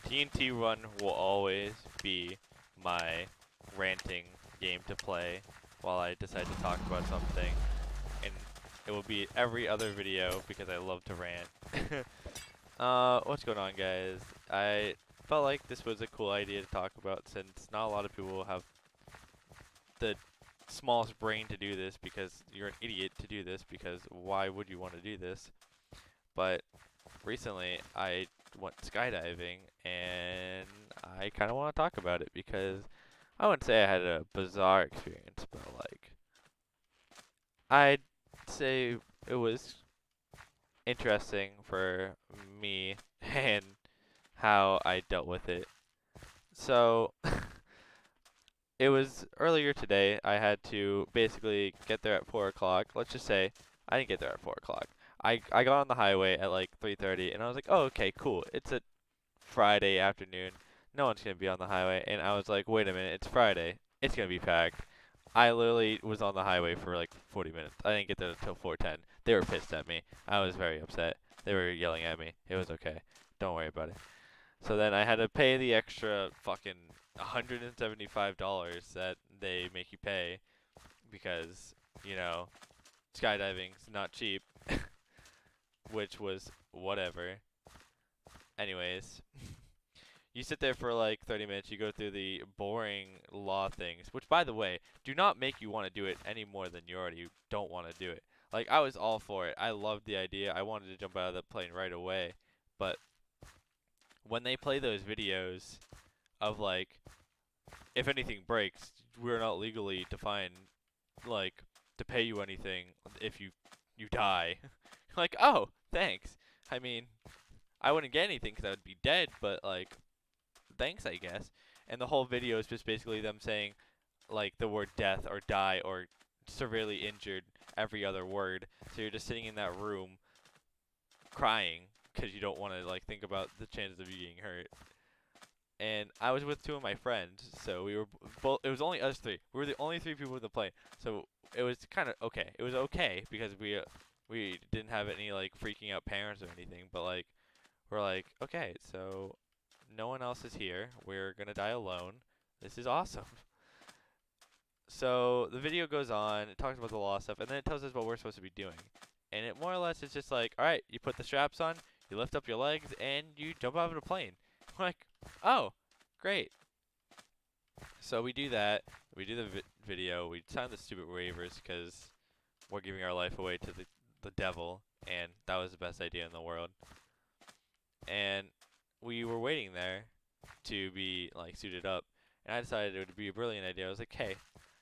TNT Run will always be my ranting game to play while I decide to talk about something, and it will be every other video because I love to rant. What's going on, guys? I felt like this was a cool idea to talk about since not a lot of people have the smallest brain to do this because you're an idiot to do this because why would you want to do this? But recently I went skydiving and I kind of want to talk about it because I wouldn't say I had a bizarre experience, but like I'd say it was interesting for me and how I dealt with it. So it was earlier today. I had to basically get there at 4 o'clock. Let's just say I didn't get there at 4 o'clock. I got on the highway at like 3:30 and I was like, oh, okay, cool. It's a Friday afternoon. No one's going to be on the highway. And I was like, wait a minute, it's Friday. It's going to be packed. I literally was on the highway for like 40 minutes. I didn't get there until 4:10. They were pissed at me. I was very upset. They were yelling at me. It was okay. Don't worry about it. So then I had to pay the extra fucking $175 that they make you pay because, you know, skydiving's not cheap, which was whatever. Anyways, you sit there for like 30 minutes, you go through the boring law things, which by the way, do not make you want to do it any more than you already don't want to do it. Like I was all for it. I loved the idea. I wanted to jump out of the plane right away. But when they play those videos of like if anything breaks, we're not legally defined like to pay you anything if you die. Like, "Oh, thanks." I mean, I wouldn't get anything cuz I would be dead, but like thanks, I guess. And the whole video is just basically them saying like the word death or die or severely injured every other word. So you're just sitting in that room crying because you don't want to like think about the chances of you getting hurt. And I was with two of my friends, so we were both. It was only us three. We were the only three people in the plane, so it was kind of okay. It was okay because we didn't have any like freaking out parents or anything, but like we're like okay, so no one else is here. We're gonna die alone. This is awesome. So the video goes on. It talks about the law stuff, and then it tells us what we're supposed to be doing. And it more or less is just like, all right, you put the straps on, you lift up your legs, and you jump out of the plane. Like, oh, great. So we do that. We do the video. We sign the stupid waivers because we're giving our life away to the devil, and that was the best idea in the world. And we were waiting there to be like suited up, and I decided it would be a brilliant idea. I was like, hey,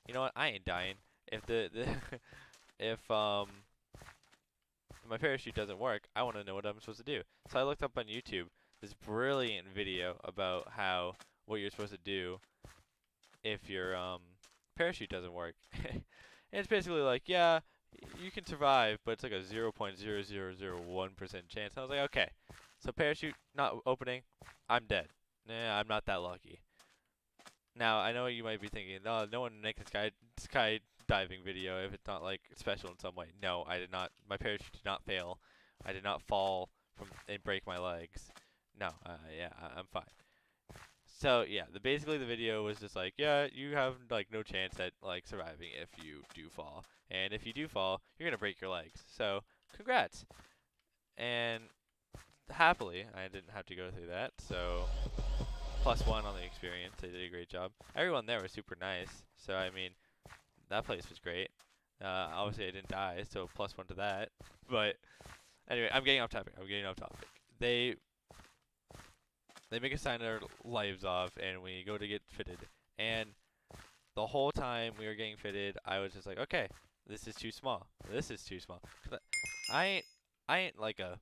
you know what? I ain't dying. If if my parachute doesn't work, I want to know what I'm supposed to do. So I looked up on YouTube this brilliant video about how what you're supposed to do if your parachute doesn't work. And it's basically like, yeah, you can survive, but it's like a 0.0001% chance. And I was like, okay, so parachute not opening, I'm dead. Nah, I'm not that lucky. Now I know you might be thinking, no one makes a skydiving video if it's not like special in some way. No, I did not. My parachute did not fail. I did not fall from and break my legs. No, yeah, I'm fine. So yeah, basically the video was just like, yeah, you have like no chance at like surviving if you do fall, and if you do fall, you're gonna break your legs. So congrats. And happily, I didn't have to go through that. So +1 on the experience. They did a great job. Everyone there was super nice. So I mean, that place was great. Obviously I didn't die, so +1 to that. But anyway, I'm getting off topic. They make us sign our lives off, and we go to get fitted. And the whole time we were getting fitted, I was just like, okay, this is too small. This is too small. 'Cause I ain't like a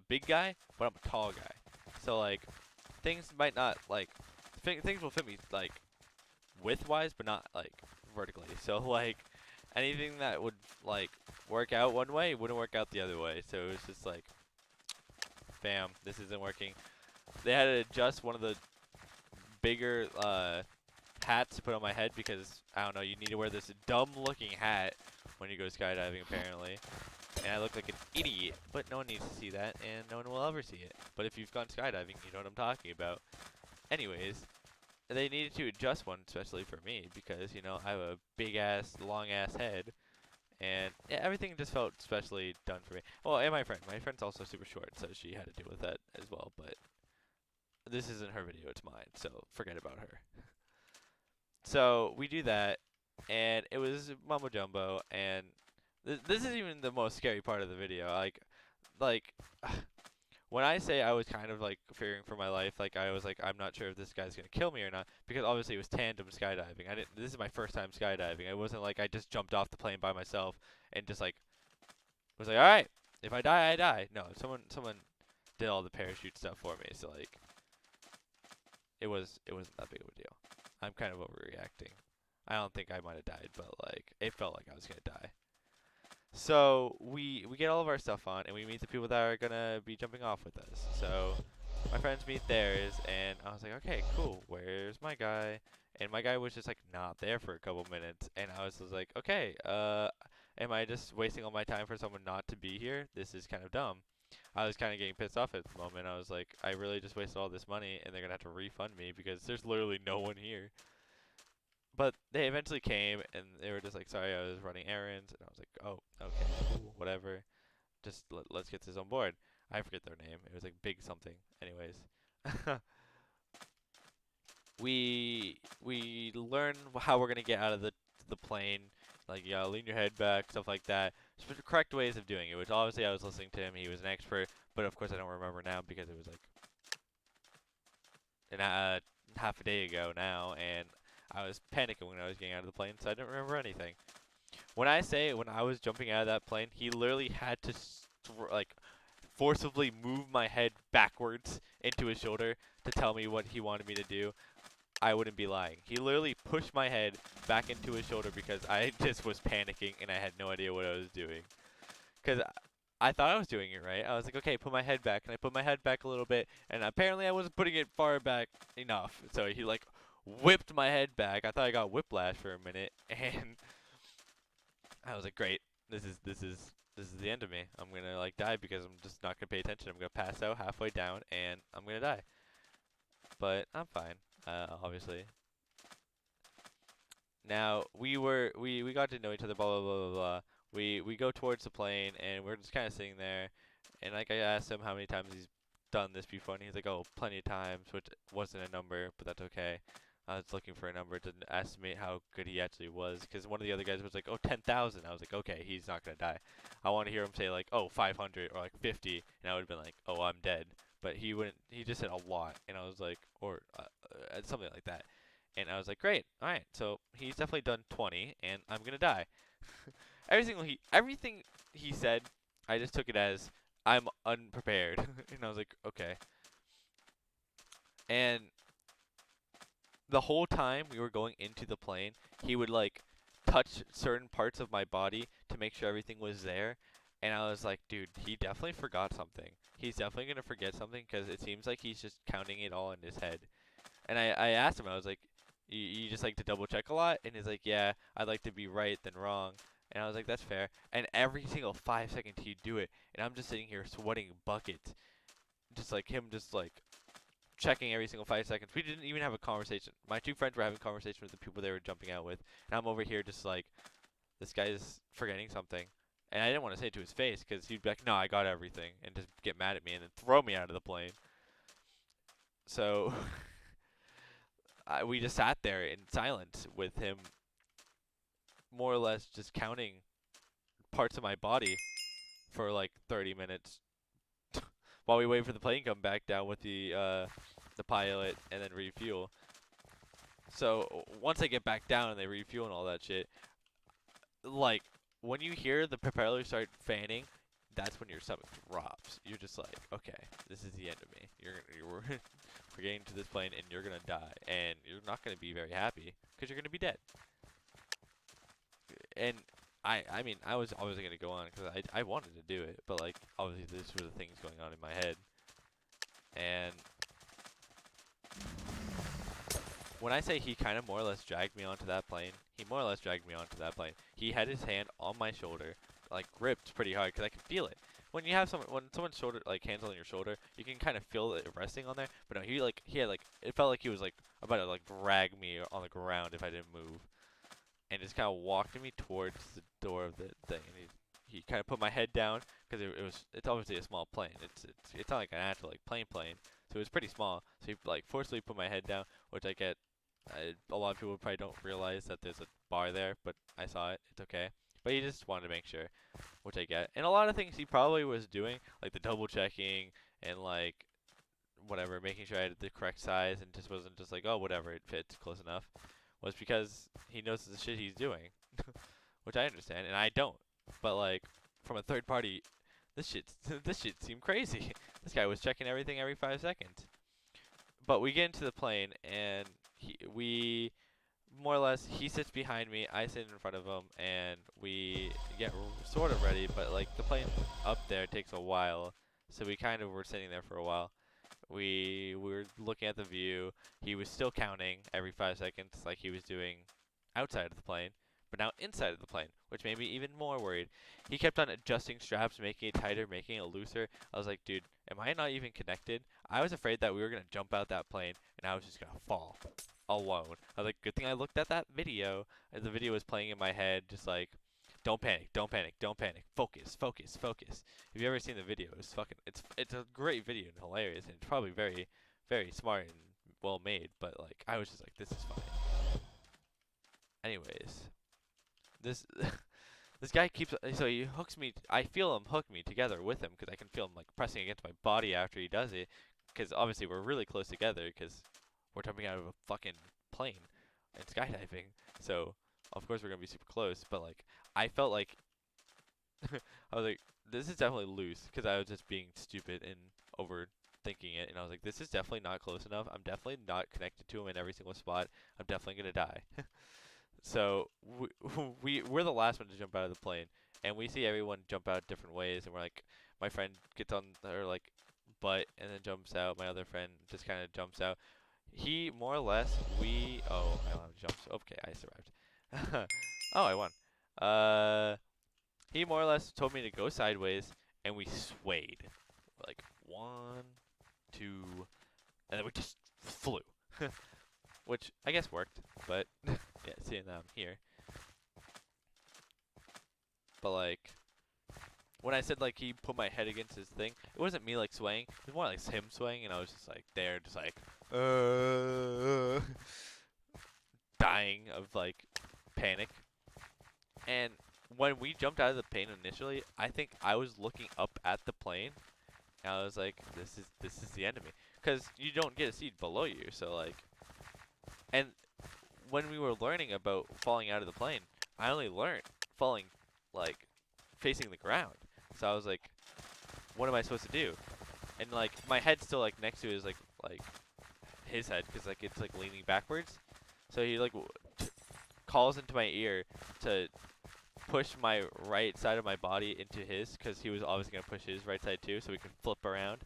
big guy, but I'm a tall guy. So like, things might not like, things will fit me like width-wise, but not like vertically. So like, anything that would like work out one way wouldn't work out the other way. So it was just like, bam, this isn't working. They had to adjust one of the bigger hats to put on my head because I don't know, you need to wear this dumb looking hat when you go skydiving apparently. and I look like an idiot, but no one needs to see that, and no one will ever see it. But if you've gone skydiving, you know what I'm talking about. Anyways, they needed to adjust one, especially for me, because, you know, I have a big-ass, long-ass head, and yeah, everything just felt specially done for me. Well, and my friend. My friend's also super short, so she had to deal with that as well, but this isn't her video, it's mine, so forget about her. So, we do that, and it was mumbo jumbo, and this is even the most scary part of the video. Like, when I say I was kind of like fearing for my life, like I was like, I'm not sure if this guy's gonna kill me or not, because obviously it was tandem skydiving. I didn't. This is my first time skydiving. It wasn't like I just jumped off the plane by myself and just like was like, all right, if I die, I die. No, someone did all the parachute stuff for me, so like it wasn't that big of a deal. I'm kind of overreacting. I don't think I might have died, but like it felt like I was gonna die. So we get all of our stuff on, and we meet the people that are gonna be jumping off with us. So my friends meet theirs, and I was like, okay, cool. Where's my guy? And my guy was just like not there for a couple minutes, and I was just like, okay, am I just wasting all my time for someone not to be here? This is kind of dumb. I was kind of getting pissed off at the moment. I was like, I really just wasted all this money, and they're gonna have to refund me because there's literally no one here. But they eventually came, and they were just like, sorry, I was running errands. And I was like, oh, okay, cool, whatever. Just let's get this on board. I forget their name. It was like Big something. Anyways. we learn how we're going to get out of the plane. Like, yeah, lean your head back, stuff like that. Correct ways of doing it, which obviously I was listening to him. He was an expert. But, of course, I don't remember now because it was like half a day ago now. And I was panicking when I was getting out of the plane, so I didn't remember anything. When I say when I was jumping out of that plane, he literally had to like forcibly move my head backwards into his shoulder to tell me what he wanted me to do. I wouldn't be lying. He literally pushed my head back into his shoulder because I just was panicking and I had no idea what I was doing. Because I thought I was doing it right. I was like, okay, put my head back. And I put my head back a little bit, and apparently I wasn't putting it far back enough. So he like whipped my head back. I thought I got whiplash for a minute, and I was like, great. This is the end of me. I'm gonna like die because I'm just not gonna pay attention. I'm gonna pass out halfway down, and I'm gonna die. But I'm fine. Obviously. Now we got to know each other. Blah blah blah blah blah. We go towards the plane, and we're just kind of sitting there. And like I asked him how many times he's done this before, and he's like, oh, plenty of times, which wasn't a number, but that's okay. I was looking for a number to estimate how good he actually was, because one of the other guys was like, oh, 10,000. I was like, okay, he's not going to die. I want to hear him say like, oh, 500 or like 50, and I would have been like, oh, I'm dead. But he wouldn't, he just said a lot, and I was like, or something like that. And I was like, great, alright, so he's definitely done 20, and I'm going to die. Everything he said, I just took it as, I'm unprepared. And I was like, okay. And the whole time we were going into the plane, he would like touch certain parts of my body to make sure everything was there. And I was like, dude, he definitely forgot something. He's definitely going to forget something because it seems like he's just counting it all in his head. And I asked him, I was like, you just like to double check a lot? And he's like, yeah, I'd like to be right than wrong. And I was like, that's fair. And every single 5 seconds he'd do it. And I'm just sitting here sweating buckets. Just like him just like checking every single 5 seconds. We didn't even have a conversation. My two friends were having a conversation with the people they were jumping out with. And I'm over here just like, this guy's forgetting something. And I didn't want to say it to his face because he'd be like, no, I got everything. And just get mad at me and then throw me out of the plane. So we just sat there in silence with him more or less just counting parts of my body for like 30 minutes while we wait for the plane to come back down with the pilot and then refuel. So once I get back down and they refuel and all that shit, like when you hear the propeller start fanning, that's when your stomach drops. You're just like, okay, this is the end of me. We're getting to this plane and you're gonna die, and you're not gonna be very happy because you're gonna be dead. And I mean, I was obviously gonna go on because I wanted to do it, but like obviously this were the things going on in my head. And when I say he kind of more or less dragged me onto that plane, he more or less dragged me onto that plane. He had his hand on my shoulder, like gripped pretty hard because I can feel it. When you have someone's shoulder, like hands on your shoulder, you can kind of feel it resting on there. But no, he had like, it felt like he was like about to like drag me on the ground if I didn't move, and just kind of walked me towards the door of the thing. And he kind of put my head down because it's obviously a small plane. It's not like an actual like plane, so it was pretty small. So he like forcefully put my head down, which I get. A lot of people probably don't realize that there's a bar there, but I saw it. It's okay. But he just wanted to make sure, which I get. And a lot of things he probably was doing, like the double checking and like whatever, making sure I had the correct size and just wasn't just like, oh, whatever, it fits close enough, was because he knows the shit he's doing, which I understand, and I don't. But like from a third party, this shit this shit seemed crazy. This guy was checking everything every 5 seconds. But we get into the plane and we more or less, he sits behind me, I sit in front of him, and we get sort of ready, but like the plane up there takes a while, so we kind of were sitting there for a while. We were looking at the view. He was still counting every 5 seconds like he was doing outside of the plane, but now inside of the plane, which made me even more worried. He kept on adjusting straps, making it tighter, making it looser. I was like, dude, am I not even connected? I was afraid that we were going to jump out that plane and I was just going to fall alone. I was like, good thing I looked at that video. And the video was playing in my head, just like, don't panic, don't panic, don't panic. Focus, focus, focus. If you've ever seen the video, it's a great video and hilarious, and it's probably very, very smart and well made. But like, I was just like, this is fine. Anyways, this this guy keeps, so he hooks me. I feel him hook me together with him because I can feel him like pressing against my body after he does it. Because obviously we're really close together because we're jumping out of a fucking plane and skydiving. So of course we're gonna be super close. But like, I felt like I was like, this is definitely loose because I was just being stupid and overthinking it. And I was like, this is definitely not close enough. I'm definitely not connected to him in every single spot. I'm definitely gonna die. So we're the last one to jump out of the plane, and we see everyone jump out different ways, and we're like, my friend gets on her like butt and then jumps out. My other friend just kind of jumps out. He more or less I don't have jumps. Okay, I survived. Oh, I won. He more or less told me to go sideways, and we swayed like 1, 2, and then we just flew. Which I guess worked, but yeah, seeing that I'm here. But like, when I said like he put my head against his thing, it wasn't me like swaying. It was more like him swaying, and I was just like there, just like dying of like panic. And when we jumped out of the plane initially, I think I was looking up at the plane, and I was like, this is the enemy, because you don't get a seat below you, so like. And when we were learning about falling out of the plane, I only learned falling, like, facing the ground. So I was like, what am I supposed to do? And, like, my head's still, like, next to his, like his head, because, like, it's, like, leaning backwards. So he, like, calls into my ear to push my right side of my body into his, because he was obviously going to push his right side, too, so we could flip around.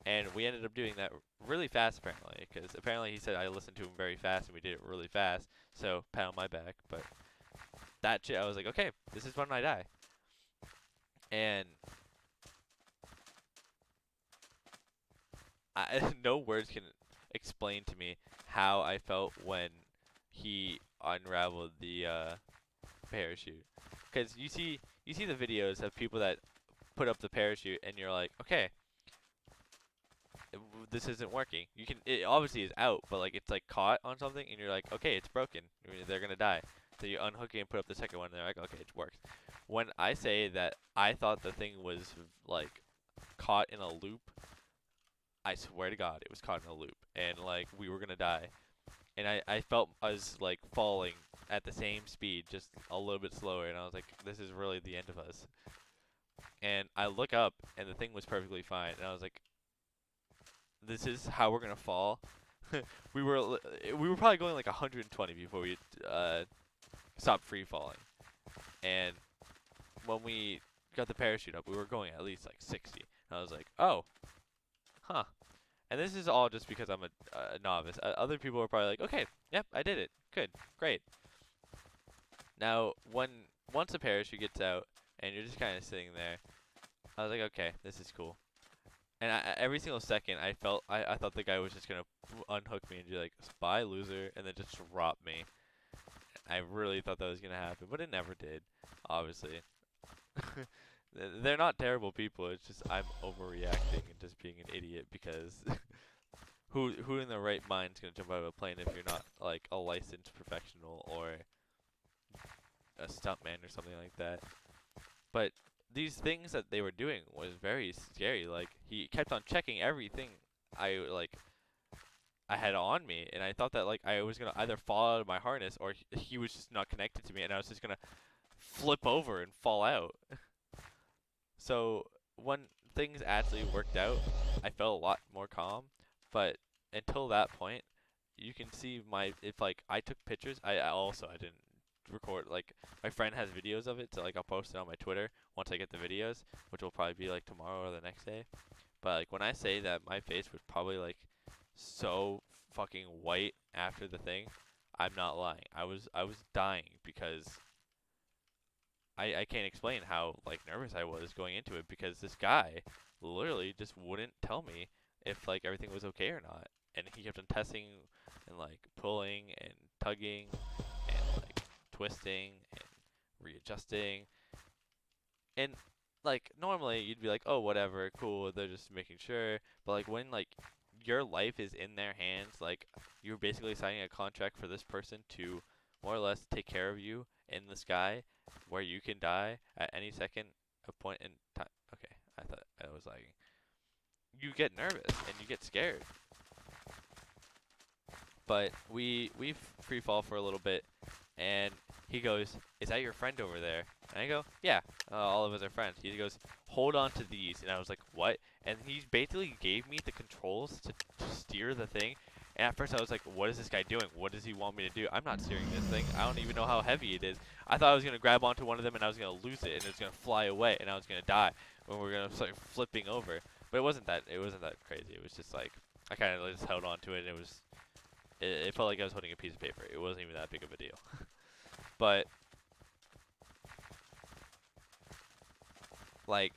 And we ended up doing that really fast, apparently, because apparently he said I listened to him very fast, and we did it really fast. So, pat on my back. But that shit, I was like, okay, this is when I die. And no words can explain to me how I felt when he unraveled the parachute. Because you see the videos of people that put up the parachute, and you're like, okay, this isn't working. It obviously is out, but like it's like caught on something, and you're like, okay, it's broken. I mean, they're gonna die. So you unhook it and put up the second one, and they're like, okay, it works. When I say that I thought the thing was like caught in a loop, I swear to God, it was caught in a loop, and like we were gonna die. And I felt us like falling at the same speed, just a little bit slower, and I was like, this is really the end of us. And I look up, and the thing was perfectly fine, and I was like, this is how we're gonna fall. we were probably going like 120 before we stopped free falling, and when we got the parachute up, we were going at least like 60. And I was like, oh, huh. And this is all just because I'm a novice. Other people are probably like, okay, yep, I did it. Good, great. Now, once the parachute gets out and you're just kind of sitting there. I was like, okay, this is cool. And every single second, I thought the guy was just gonna unhook me and be like, "Bye, loser," and then just drop me. I really thought that was gonna happen, but it never did. Obviously, they're not terrible people. It's just I'm overreacting and just being an idiot because who in their right mind is gonna jump out of a plane if you're not like a licensed professional or a stuntman or something like that? But these things that they were doing was very scary. Like he kept on checking everything I had on me, and I thought that like I was gonna either fall out of my harness or he was just not connected to me, and I was just gonna flip over and fall out. So when things actually worked out, I felt a lot more calm. But until that point, you can see my if like I took pictures. I didn't record like my friend has videos of it, so like I'll post it on my Twitter once I get the videos, which will probably be like tomorrow or the next day. But like when I say that my face was probably like so fucking white after the thing, I'm not lying. I was dying because I can't explain how like nervous I was going into it because this guy literally just wouldn't tell me if like everything was okay or not. And he kept on testing and like pulling and tugging and like twisting and readjusting. And like normally you'd be like, "Oh, whatever, cool, they're just making sure." But like when like your life is in their hands, like you're basically signing a contract for this person to more or less take care of you in the sky where you can die at any second of point in time. Okay, I thought I was lagging. You get nervous and you get scared. But we free fall for a little bit, and he goes, "Is that your friend over there?" And I go, "Yeah, all of us are friends." He goes, "Hold on to these," and I was like, "What?" And he basically gave me the controls to steer the thing. And at first I was like, "What is this guy doing? What does he want me to do? I'm not steering this thing. I don't even know how heavy it is." I thought I was gonna grab onto one of them and I was gonna lose it and it was gonna fly away and I was gonna die when we were gonna start flipping over. But it wasn't that. It wasn't that crazy. It was just like I kind of just held on to it and it felt like I was holding a piece of paper. It wasn't even that big of a deal. But like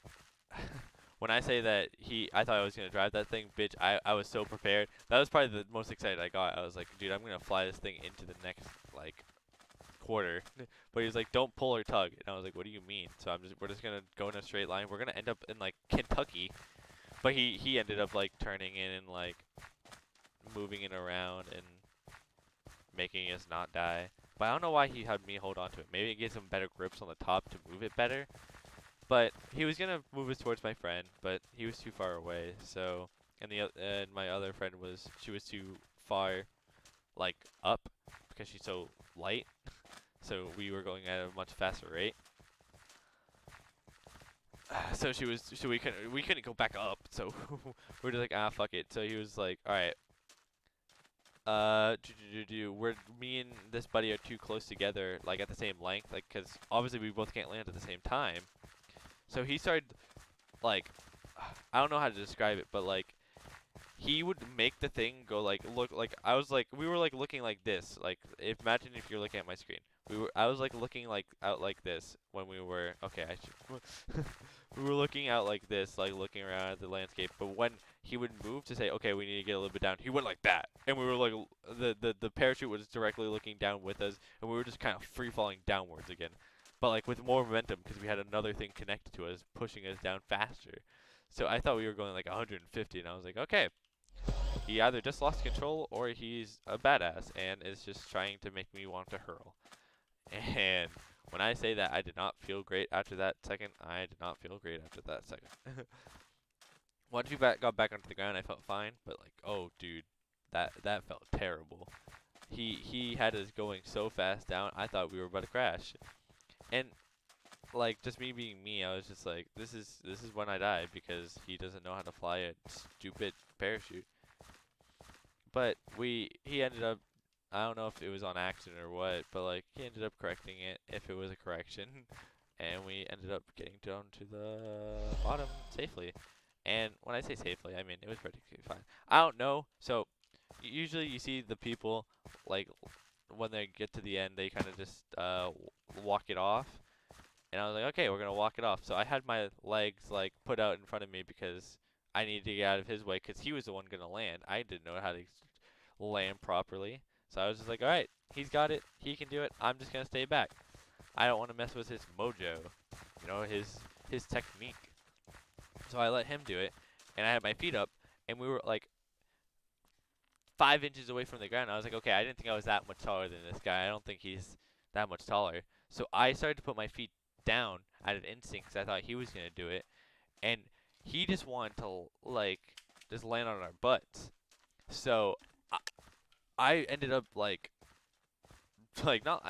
when I say that I thought I was gonna drive that thing, bitch, I was so prepared. That was probably the most excited I got. I was like, dude, I'm gonna fly this thing into the next like quarter. But he was like, don't pull or tug, and I was like, what do you mean? So we're just gonna go in a straight line. We're gonna end up in like Kentucky. But he ended up like turning in and like moving it around and making us not die. But I don't know why he had me hold on to it. Maybe it gives him better grips on the top to move it better. But he was gonna move us towards my friend, but he was too far away. So, and my other friend she was too far, like up, because she's so light. So we were going at a much faster rate. So we couldn't go back up. So we're just like, ah, fuck it. So he was like, all right. Me and this buddy are too close together, like at the same length, like, cause obviously we both can't land at the same time. So he started, like, I don't know how to describe it, but like, he would make the thing go like, look, like, we were like looking like this, like, imagine if you're looking at my screen. I was like looking like out like this when we were, okay, I should, we were looking out like this, like looking around at the landscape, but when he would move to say, okay, we need to get a little bit down, he went like that, and we were like, the parachute was directly looking down with us, and we were just kind of free falling downwards again, but like with more momentum because we had another thing connected to us, pushing us down faster. So I thought we were going like 150, and I was like, okay, he either just lost control or he's a badass and is just trying to make me want to hurl. And when I say that I did not feel great after that second, I did not feel great after that second. Once we got back onto the ground, I felt fine, but like, oh dude, that felt terrible. He had us going so fast down, I thought we were about to crash. And like just me being me, I was just like, this is when I die because he doesn't know how to fly a stupid parachute. But he ended up, I don't know if it was on accident or what, but like he ended up correcting it if it was a correction, and we ended up getting down to the bottom safely. And when I say safely, I mean it was practically fine. I don't know. So usually you see the people like when they get to the end, they kind of just walk it off. And I was like, okay, we're gonna walk it off. So I had my legs like put out in front of me because I needed to get out of his way because he was the one gonna land. I didn't know how to land properly. So I was just like, all right, he's got it. He can do it. I'm just gonna stay back. I don't want to mess with his mojo, you know, his technique. So I let him do it, and I had my feet up, and we were like 5 inches away from the ground. I was like, okay, I didn't think I was that much taller than this guy. I don't think he's that much taller. So I started to put my feet down out of instinct because I thought he was gonna do it, and he just wanted to like just land on our butts. So I ended up like not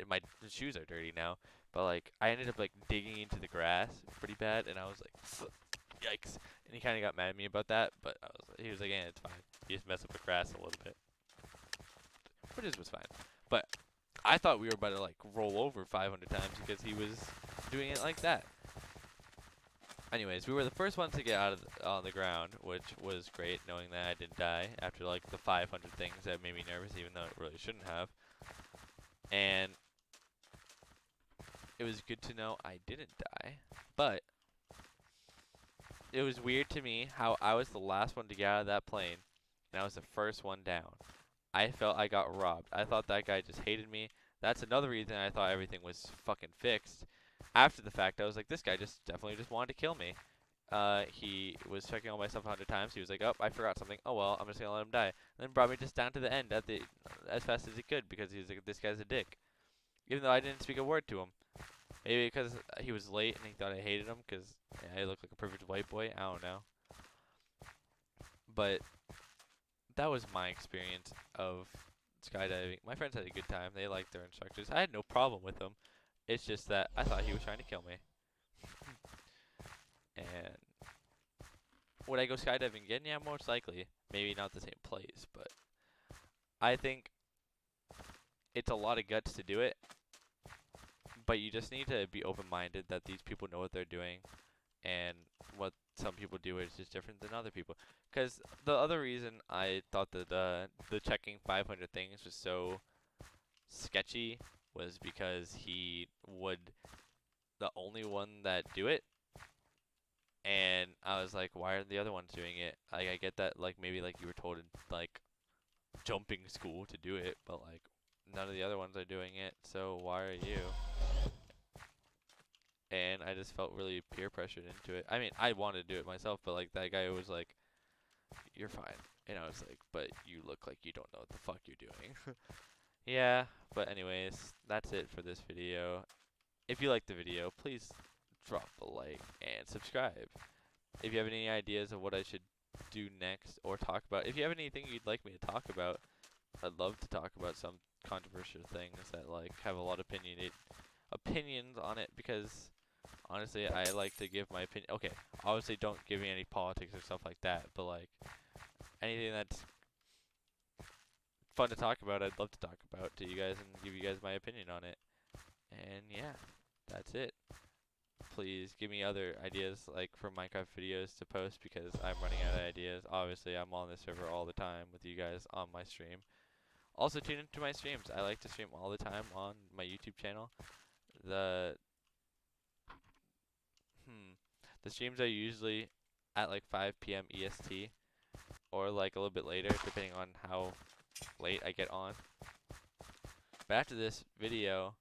my shoes are dirty now, but like I ended up like digging into the grass pretty bad, and I was like, yikes! And he kind of got mad at me about that, but he was like, yeah, it's fine. You just mess up the grass a little bit, which was fine. But I thought we were about to like roll over 500 times because he was doing it like that. Anyways, we were the first ones to get out of on the ground, which was great, knowing that I didn't die after like the 500 things that made me nervous, even though it really shouldn't have. And it was good to know I didn't die, but it was weird to me how I was the last one to get out of that plane, and I was the first one down. I felt I got robbed. I thought that guy just hated me. That's another reason I thought everything was fucking fixed. After the fact, I was like, this guy just definitely just wanted to kill me. He was checking all my stuff 100 times. He was like, oh, I forgot something. Oh well, I'm just gonna let him die. And then brought me just down to the end as fast as he could because he was like, this guy's a dick. Even though I didn't speak a word to him. Maybe because he was late and he thought I hated him because I looked like a perfect white boy. I don't know. But that was my experience of skydiving. My friends had a good time. They liked their instructors. I had no problem with them. It's just that I thought he was trying to kill me. And would I go skydiving again? Yeah, most likely. Maybe not the same place, but I think it's a lot of guts to do it. But you just need to be open-minded that these people know what they're doing, and what some people do is just different than other people. Because the other reason I thought that the checking 500 things was so sketchy was because he would the only one that do it, and I was like, why aren't the other ones doing it? Like, I get that, like, maybe like you were told in like jumping school to do it, but like none of the other ones are doing it, so why are you? And I just felt really peer pressured into it. I mean, I wanted to do it myself, but like that guy was like, you're fine. And I was like, but you look like you don't know what the fuck you're doing. Yeah, but anyways, that's it for this video. If you liked the video, please drop a like and subscribe. If you have any ideas of what I should do next or talk about, if you have anything you'd like me to talk about, I'd love to talk about some controversial things that like have a lot of opinions on it, because honestly, I like to give my opinion. Okay, obviously don't give me any politics or stuff like that, but like anything that's fun to talk about, I'd love to talk about to you guys and give you guys my opinion on it. And yeah, that's it. Please give me other ideas like for Minecraft videos to post, because I'm running out of ideas. Obviously, I'm on this server all the time with you guys on my stream. Also, tune into my streams. I like to stream all the time on my YouTube channel. The streams are usually at like 5 p.m. EST, or like a little bit later, depending on how late I get on. But after this video,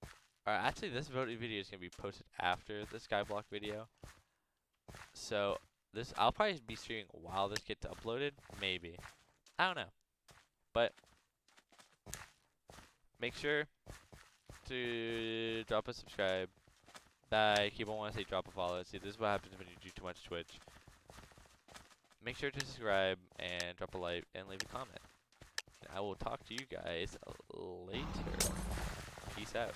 or actually this video is gonna be posted after the Skyblock video. So I'll probably be streaming while this gets uploaded, maybe. I don't know. But make sure to drop a subscribe. I keep on wanting to say drop a follow. See, this is what happens when you do too much Twitch. Make sure to subscribe and drop a like and leave a comment. And I will talk to you guys later. Peace out.